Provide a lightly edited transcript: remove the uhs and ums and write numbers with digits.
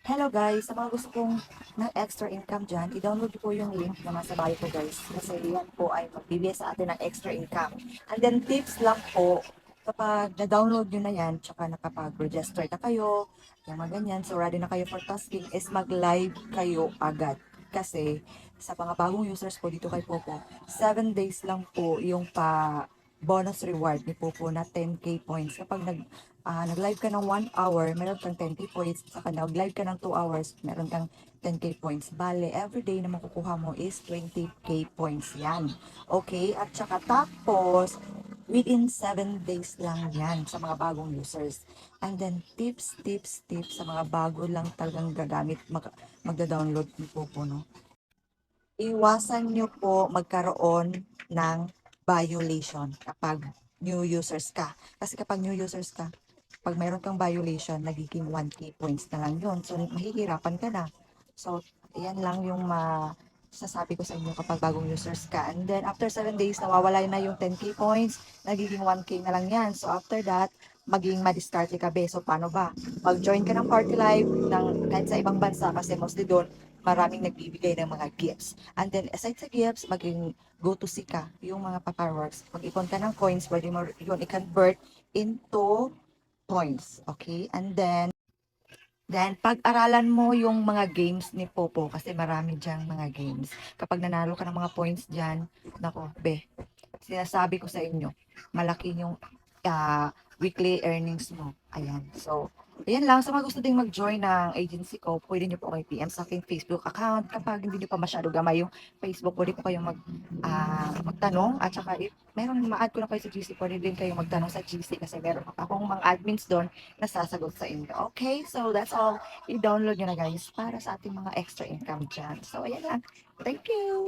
Hello guys, sa mga gusto kong ng extra income dyan, i-download ko po yung link na nasa bio ko guys. Kasi yan po ay magbibigay sa atin ng extra income. And then tips lang po, kapag na-download nyo na yan, tsaka nakapag-register na kayo, yung mga ganyan, so ready na kayo for tasking, is mag-live kayo agad. Kasi sa mga bagong users po dito kay Popo, 7 days lang po yung bonus reward ni Popo na 10k points. Kapag nag-live ka ng 1 hour, meron kang 10k points. Saka nag-live ka ng 2 hours, meron kang 10k points. Bale, everyday na makukuha mo is 20k points yan. Okay? At saka tapos, within 7 days lang yan sa mga bagong users. And then, tips sa mga bago lang talagang gagamit, magda-download ni Popo, no? Iwasan nyo po magkaroon ng violation kapag new users ka. Kasi kapag new users ka, pag mayroon kang violation, nagiging 1k points na lang yun. So, mahihirapan ka na. So, yan lang yung sasabi ko sa inyo kapag bagong users ka. And then, after 7 days, nawawala na yung 10k points, nagiging 1k na lang yan. So, after that, maging madiskarte ka be. So, paano ba? Mag-join ka ng party live ng, kahit sa ibang bansa kasi mostly doon, maraming nagbibigay ng mga gifts. And then, aside sa gifts, maging go to see ka, yung mga papaworks. Mag-ipon ka ng coins, pwede mo yun i-convert into points. Okay? And then pag-aralan mo yung mga games ni Popo kasi marami diyang mga games. Kapag nanalo ka ng mga points diyan, nako, be, sinasabi ko sa inyo, malaki yung weekly earnings mo. Ayan. So, ayan lang. Sa mga gusto ding mag-join ng agency ko, pwede nyo po kayo PM sa aking Facebook account. Kapag hindi nyo pa masyado gamay yung Facebook, pwede po kayong magtanong. At saka, if meron ma-add ko na kayo sa GC, pwede din kayong magtanong sa GC kasi meron akong mga admins doon na sasagot sa inyo. Okay? So, that's all. I-download nyo na guys para sa ating mga extra income dyan. So, ayan lang. Thank you!